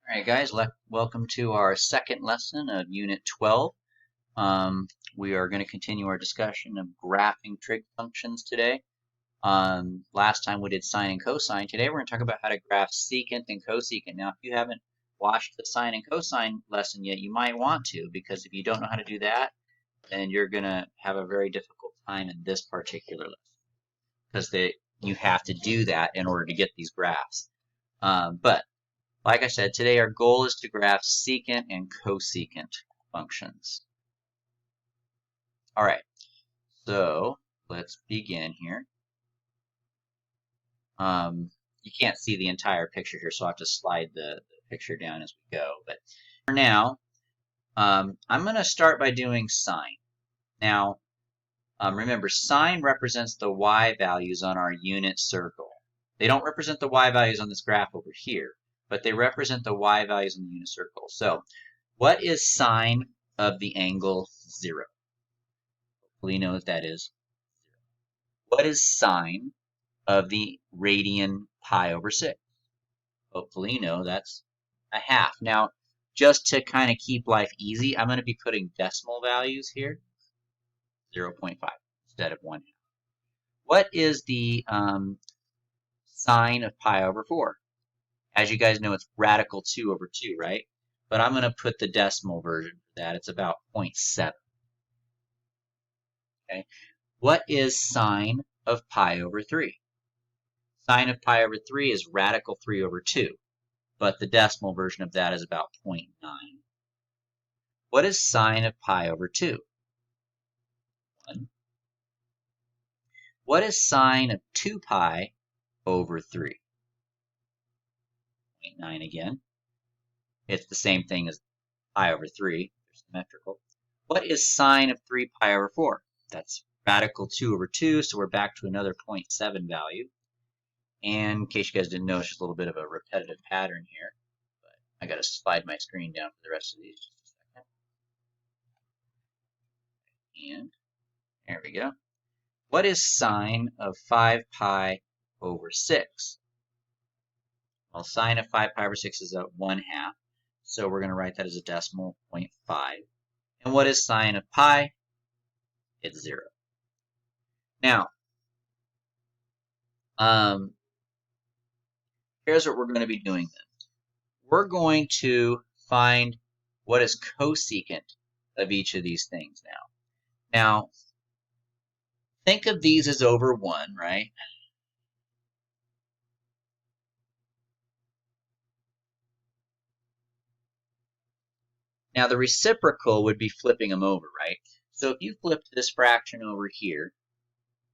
All right, guys, welcome to our second lesson of Unit 12. We are going to continue our discussion of graphing trig functions today. Last time we did sine and cosine. Today we're going to talk about how to graph secant and cosecant. Now, if you haven't watched the sine and cosine lesson yet, you might want to, because if you don't know how to do that, then you're going to have a very difficult time in this particular lesson, because you have to do that in order to get these graphs. But like I said, today our goal is to graph secant and cosecant functions. All right, so let's begin here. You can't see the entire picture here, so I'll have to slide the picture down as we go. But for now, I'm going to start by doing sine. Now, remember, sine represents the y values on our unit circle. They don't represent the y values on this graph over here, but they represent the y values in the unit circle. So what is sine of the angle 0? Hopefully you know what that is. What is sine of the radian pi over 6? Hopefully you know that's a half. Now, just to kind of keep life easy, I'm going to be putting decimal values here, 0.5 instead of 1/2. What is the sine of pi over 4? As you guys know, it's radical 2 over 2, right? But I'm going to put the decimal version for that. It's about 0.7. Okay. What is sine of pi over 3? Sine of pi over 3 is radical 3 over 2, but the decimal version of that is about 0.9. What is sine of pi over 2? 1. What is sine of 2 pi over 3? 0.9 again. It's the same thing as pi over 3. They're symmetrical. What is sine of 3 pi over 4? That's radical 2 over 2, so we're back to another 0.7 value. And in case you guys didn't know, it's just a little bit of a repetitive pattern here. But I got to slide my screen down for the rest of these just a second. And there we go. What is sine of 5 pi over 6? Well, sine of 5 pi over 6 is 1/2. So we're going to write that as a decimal, 0.5. And what is sine of pi? It's 0. Now, here's what we're going to be doing then. We're going to find what is cosecant of each of these things now. Now, think of these as over 1, right? Now, the reciprocal would be flipping them over, right? So if you flipped this fraction over here,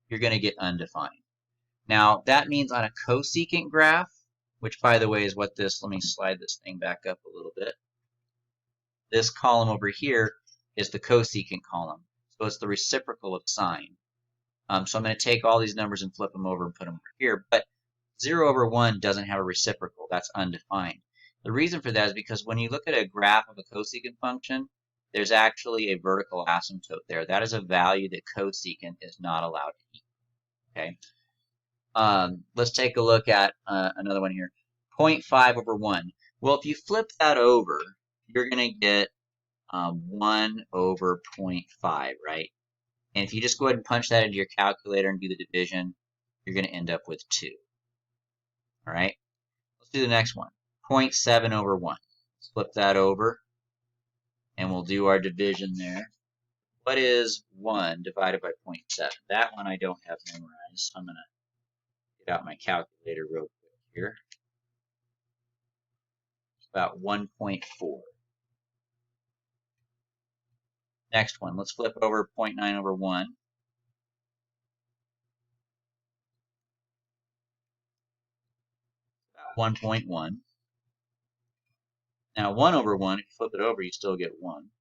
you're going to get undefined. Now, that means on a cosecant graph, which, by the way, is what this, let me slide this thing back up a little bit. This column over here is the cosecant column. So it's the reciprocal of sine. So I'm going to take all these numbers and flip them over and put them over here. But 0 over 1 doesn't have a reciprocal. That's undefined. The reason for that is because when you look at a graph of a cosecant function, there's actually a vertical asymptote there. That is a value that cosecant is not allowed to equal. Okay. Let's take a look at another one here. 0.5 over 1. Well, if you flip that over, you're going to get 1 over 0.5, right? And if you just go ahead and punch that into your calculator and do the division, you're going to end up with 2. All right? Let's do the next one. 0.7 over 1. Let's flip that over, and we'll do our division there. What is 1 divided by 0.7? That one I don't have memorized, so I'm going to get out my calculator real quick here. It's about 1.4. Next one, let's flip over 0.9 over 1. 1.1. Now 1 over 1, if you flip it over, you still get 1.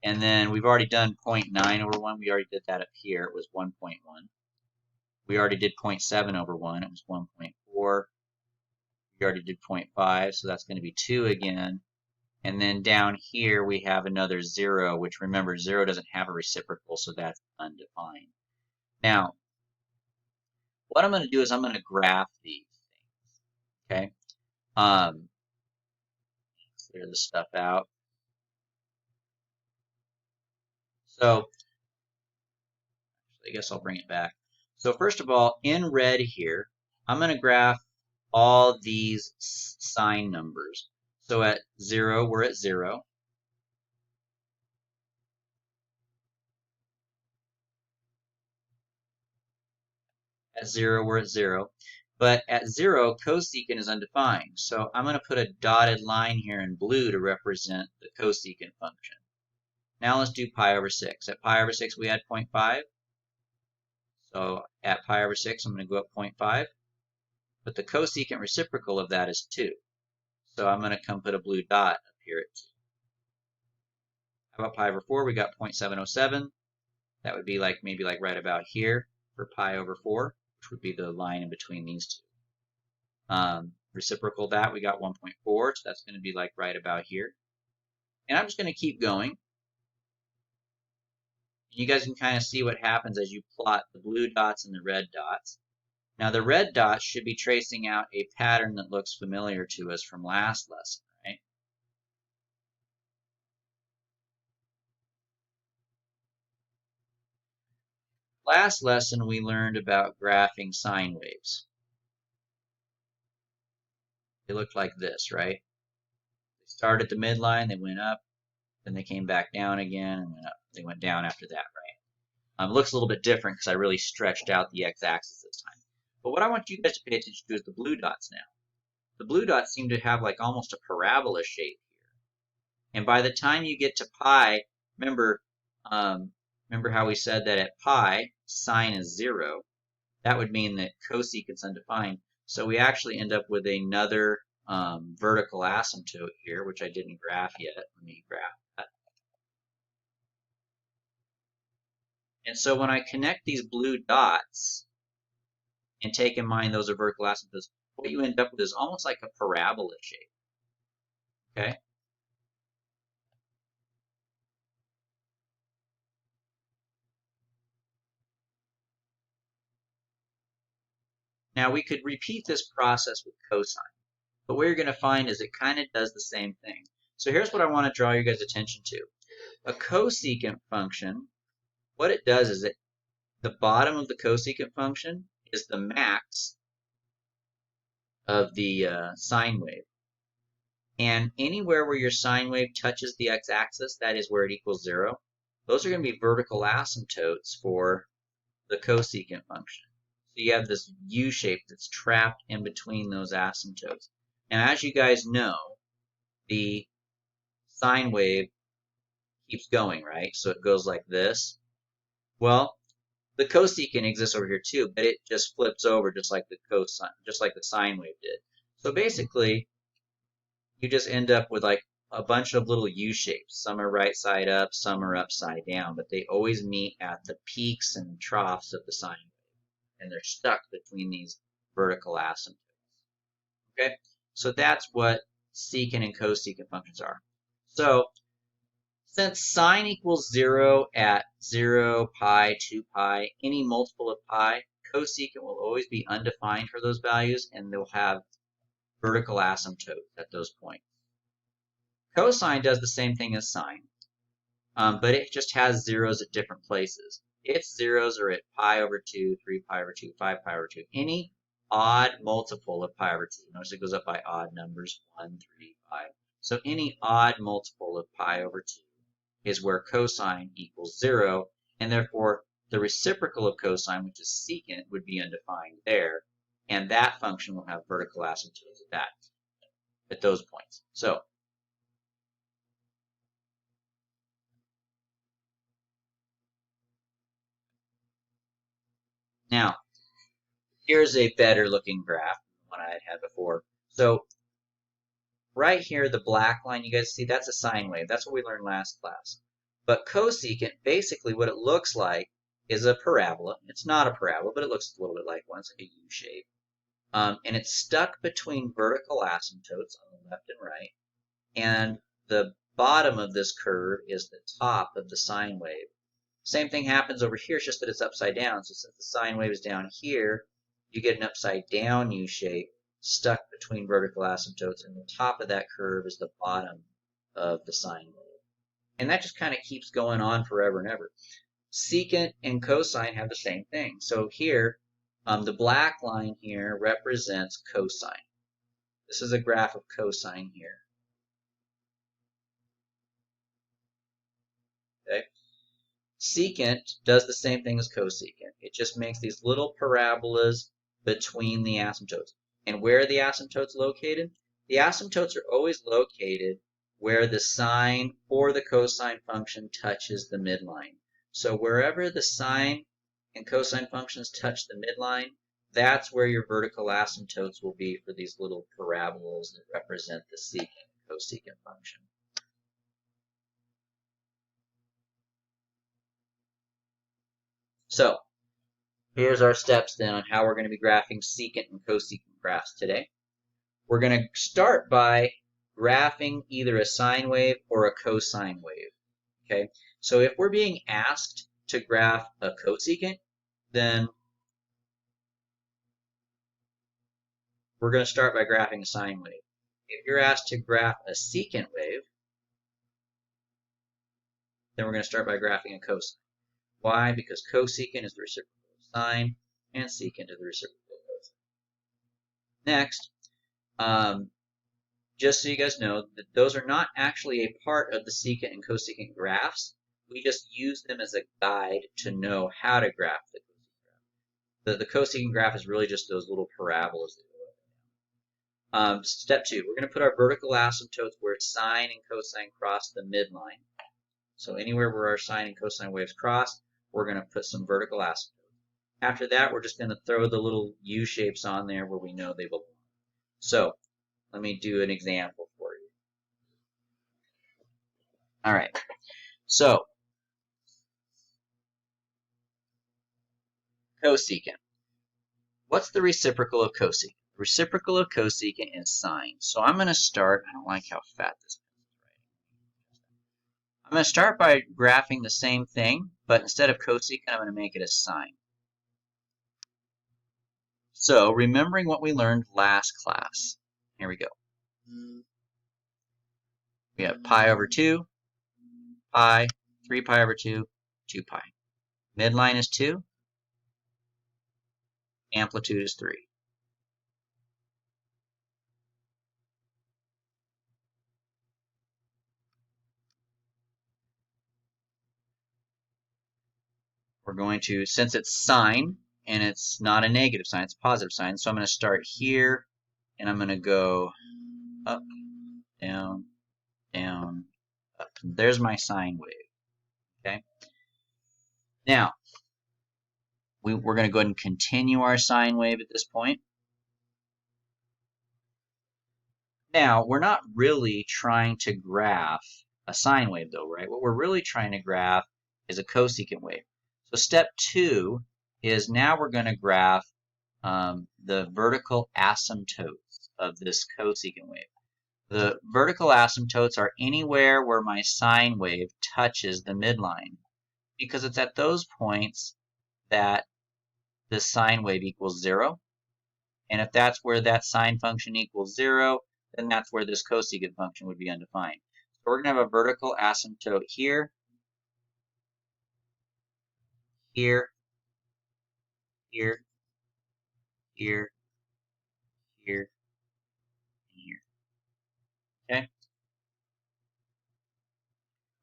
And then we've already done 0.9 over 1. We already did that up here. It was 1.1. We already did 0.7 over 1. It was 1.4. We already did 0.5, so that's going to be 2 again. And then down here we have another 0, which remember 0 doesn't have a reciprocal, so that's undefined. Now, what I'm going to do is I'm going to graph these things. Okay. clear this stuff out. So I guess I'll bring it back. So first of all, in red here, I'm going to graph all these sine numbers. So at 0, we're at 0. At 0, we're at 0. But at 0, cosecant is undefined. So I'm going to put a dotted line here in blue to represent the cosecant function. Now let's do pi over 6. At pi over 6, we had 0.5. So at pi over 6, I'm going to go up 0.5. But the cosecant reciprocal of that is 2. So I'm going to come put a blue dot up here at 2. How about pi over 4? We got 0.707. That would be like maybe like right about here for pi over 4, which would be the line in between these two. Reciprocal that, we got 1.4, so that's going to be like right about here. And I'm just going to keep going. You guys can kind of see what happens as you plot the blue dots and the red dots. Now the red dots should be tracing out a pattern that looks familiar to us from last lesson, right? Last lesson we learned about graphing sine waves. They looked like this, right? They started at the midline, they went up, then they came back down again, and went up. They went down after that, right? It looks a little bit different because I really stretched out the x-axis this time. But what I want you guys to pay attention to is the blue dots now. The blue dots seem to have like almost a parabola shape here. And by the time you get to pi, remember how we said that at pi, sine is 0. That would mean that cosecant's undefined. So we actually end up with another vertical asymptote here, which I didn't graph yet. Let me graph that. And so when I connect these blue dots and take in mind those are vertical asymptotes, what you end up with is almost like a parabola shape. Okay? Now we could repeat this process with cosine, but what you're going to find is it kind of does the same thing. So here's what I want to draw your guys' attention to. A cosecant function, what it does is the bottom of the cosecant function is the max of the sine wave. And anywhere where your sine wave touches the x-axis, that is where it equals 0. Those are going to be vertical asymptotes for the cosecant function. So you have this U shape that's trapped in between those asymptotes. Now, as you guys know, the sine wave keeps going, right? So it goes like this. Well, the cosecant exists over here too, but it just flips over just like the cosine, just like the sine wave did. So basically, you just end up with like a bunch of little U shapes. Some are right side up, some are upside down, but they always meet at the peaks and troughs of the sine wave. And they're stuck between these vertical asymptotes. Okay, so that's what secant and cosecant functions are. So since sine equals 0 at 0, pi, 2 pi, any multiple of pi, cosecant will always be undefined for those values, and they'll have vertical asymptotes at those points. Cosine does the same thing as sine, but it just has zeros at different places. Its zeros are at pi over 2, 3 pi over 2, 5 pi over 2. Any odd multiple of pi over 2. Notice it goes up by odd numbers, 1, 3, 5. So any odd multiple of pi over 2 is where cosine equals 0, and therefore the reciprocal of cosine, which is secant, would be undefined there, and that function will have vertical asymptotes at those points. So now, here's a better looking graph than the one I had before. So right here, the black line you guys see, that's a sine wave. That's what we learned last class. But cosecant, basically what it looks like is a parabola. It's not a parabola, but it looks a little bit like one. It's like a U shape. And it's stuck between vertical asymptotes on the left and right. And the bottom of this curve is the top of the sine wave. Same thing happens over here, it's just that it's upside down. So since the sine wave is down here, you get an upside down U shape stuck between vertical asymptotes, and the top of that curve is the bottom of the sine wave. And that just kind of keeps going on forever and ever. Secant and cosine have the same thing. So here, the black line here represents cosine. This is a graph of cosine here. Okay. Secant does the same thing as cosecant. It just makes these little parabolas between the asymptotes. And where are the asymptotes located? The asymptotes are always located where the sine or the cosine function touches the midline. So wherever the sine and cosine functions touch the midline, that's where your vertical asymptotes will be for these little parabolas that represent the secant and cosecant function. So here's our steps then on how we're going to be graphing secant and cosecant graphs today. We're going to start by graphing either a sine wave or a cosine wave. Okay, so if we're being asked to graph a cosecant, then we're going to start by graphing a sine wave. If you're asked to graph a secant wave, then we're going to start by graphing a cosine. Why? Because cosecant is the reciprocal of sine, and secant is the reciprocal of cosine. Next, just so you guys know, that those are not actually a part of the secant and cosecant graphs. We just use them as a guide to know how to graph the cosecant graph. The cosecant graph is really just those little parabolas that go up and down. Step 2, we're going to put our vertical asymptotes where sine and cosine cross the midline. So anywhere where our sine and cosine waves cross, we're going to put some vertical asymptotes. After that, we're just going to throw the little U shapes on there where we know they belong. So let me do an example for you. All right. So cosecant. What's the reciprocal of cosecant? The reciprocal of cosecant is sine. So I'm going to start, I don't like how fat this is writing. I'm going to start by graphing the same thing, but instead of cosecant, I'm going to make it a sine. So remembering what we learned last class, here we go. We have pi over 2, pi, 3 pi over 2, 2 pi. Midline is 2, amplitude is 3. We're going to, since it's sine, and it's not a negative sign, it's a positive sign, so I'm going to start here, and I'm going to go up, down, down, up. There's my sine wave, okay? Now, we're going to go ahead and continue our sine wave at this point. Now, we're not really trying to graph a sine wave though, right? What we're really trying to graph is a cosecant wave. So step 2 is now we're going to graph the vertical asymptotes of this cosecant wave. The vertical asymptotes are anywhere where my sine wave touches the midline, because it's at those points that the sine wave equals 0. And if that's where that sine function equals 0, then that's where this cosecant function would be undefined. So we're going to have a vertical asymptote here, here, here, here, here, and here. Okay?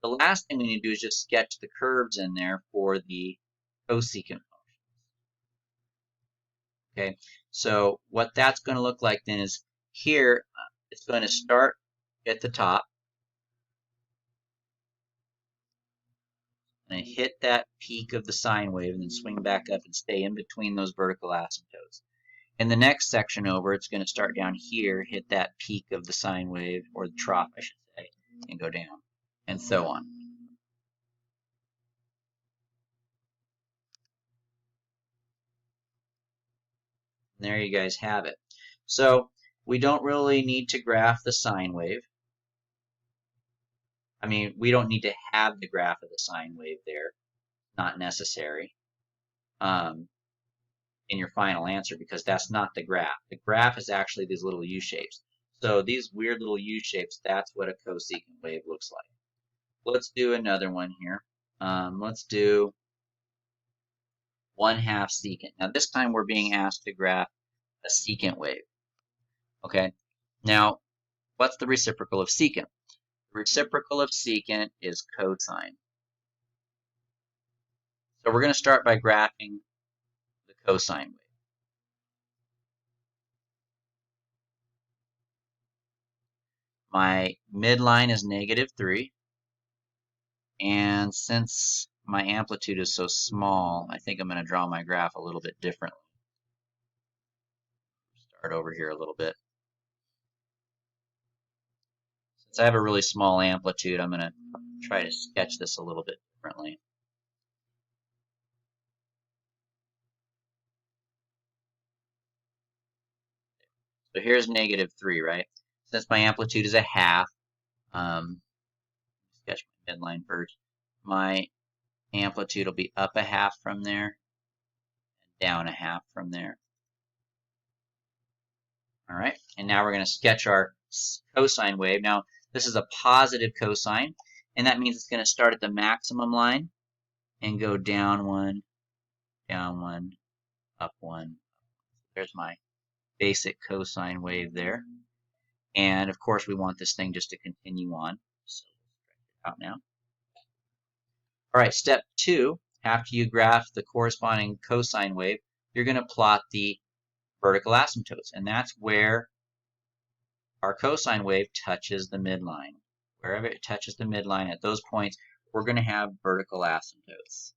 The last thing we need to do is just sketch the curves in there for the cosecant function. Okay, so what that's going to look like then is here, it's going to start at the top and hit that peak of the sine wave and then swing back up and stay in between those vertical asymptotes. In the next section over, it's going to start down here, hit that peak of the sine wave, or the trough, I should say, and go down, and so on. And there you guys have it. So we don't really need to graph the sine wave. I mean, we don't need to have the graph of the sine wave there. Not necessary in your final answer, because that's not the graph. The graph is actually these little U shapes. So these weird little U-shapes, that's what a cosecant wave looks like. Let's do another one here. Let's do 1/2 secant. Now this time we're being asked to graph a secant wave. Okay. Now, what's the reciprocal of secant? The reciprocal of secant is cosine. So we're going to start by graphing the cosine wave. My midline is -3. And since my amplitude is so small, I think I'm going to draw my graph a little bit differently. Start over here a little bit. Since I have a really small amplitude, I'm going to try to sketch this a little bit differently. So here's -3, right? Since my amplitude is 1/2, sketch my midline first. My amplitude will be up 1/2 from there, and down 1/2 from there. All right, and now we're going to sketch our cosine wave. Now, this is a positive cosine, and that means it's going to start at the maximum line and go down 1, up 1. There's my basic cosine wave there. And of course, we want this thing just to continue on. So let's stretch it out now. All right, step 2, after you graph the corresponding cosine wave, you're going to plot the vertical asymptotes, and that's where our cosine wave touches the midline. Wherever it touches the midline, at those points, we're going to have vertical asymptotes.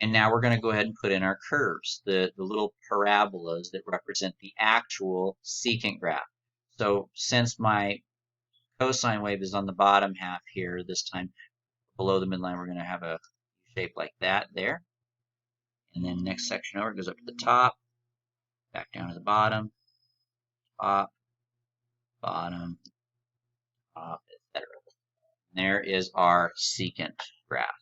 And now we're going to go ahead and put in our curves, the little parabolas that represent the actual secant graph. So since my cosine wave is on the bottom half here, this time below the midline, we're going to have a shape like that there. And then next section over, it goes up to the top, back down to the bottom, top, bottom, top, etc. And there is our secant graph.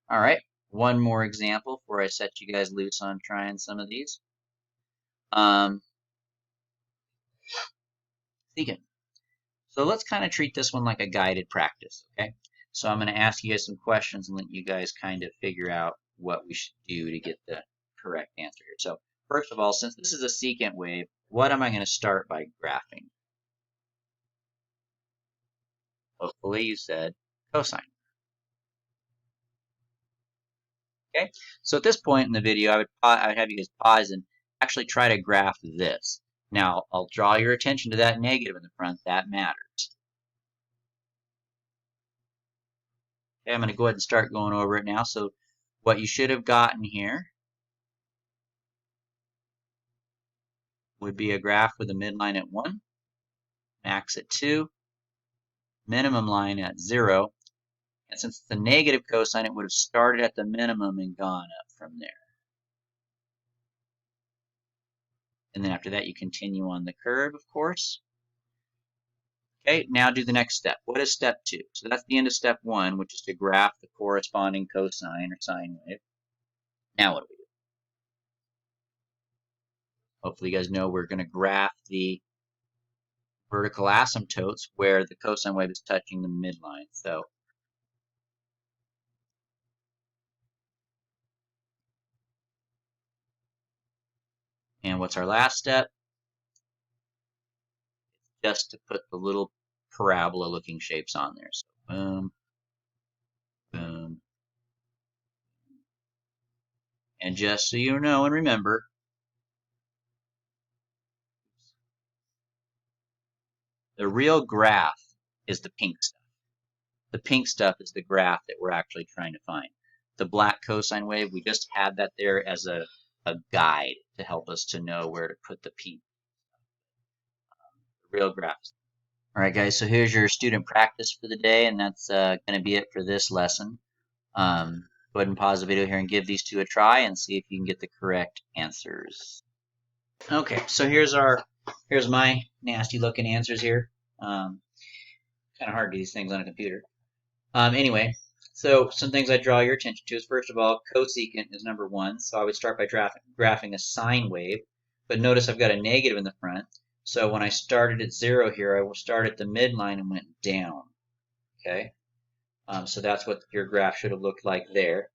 All right, one more example before I set you guys loose on trying some of these. Secant. So let's kind of treat this one like a guided practice, okay? So I'm going to ask you guys some questions and let you guys kind of figure out what we should do to get the correct answer here. So first of all, since this is a secant wave, what am I going to start by graphing? Hopefully you said cosine. Okay, so at this point in the video, I would have you guys pause and actually try to graph this. Now, I'll draw your attention to that negative in the front. That matters. Okay, I'm going to go ahead and start going over it now. So what you should have gotten here would be a graph with a midline at 1, max at 2, minimum line at 0. And since it's a negative cosine, it would have started at the minimum and gone up from there. And then after that, you continue on the curve, of course. Okay, now do the next step. What is step 2? So that's the end of step 1, which is to graph the corresponding cosine or sine wave. Now what do we do? Hopefully you guys know we're going to graph the vertical asymptotes where the cosine wave is touching the midline. So and what's our last step? Just to put the little parabola looking shapes on there. So boom, boom. And just so you know and remember, the real graph is the pink stuff. The pink stuff is the graph that we're actually trying to find. The black cosine wave, we just had that there as a guide to help us to know where to put the pink. The real graph. All right, guys, so here's your student practice for the day, and that's going to be it for this lesson. Go ahead and pause the video here and give these two a try and see if you can get the correct answers. Okay, so here's my nasty looking answers here. Kind of hard to do these things on a computer. Anyway, So some things I draw your attention to is, first of all, cosecant is number 1. So I would start by graphing a sine wave. But notice I've got a negative in the front. So when I started at 0 here, I will start at the midline and went down. Okay, so that's what your graph should have looked like there.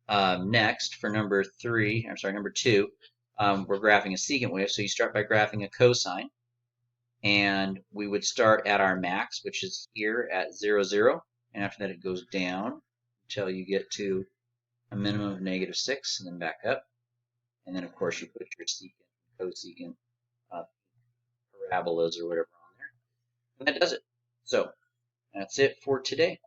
Next, for number 2, we're graphing a secant wave. So you start by graphing a cosine. And we would start at our max, which is here at 0, 0. And after that, it goes down until you get to a minimum of -6, and then back up. And then, of course, you put your secant, cosecant, parabolas or whatever on there. And that does it. So that's it for today.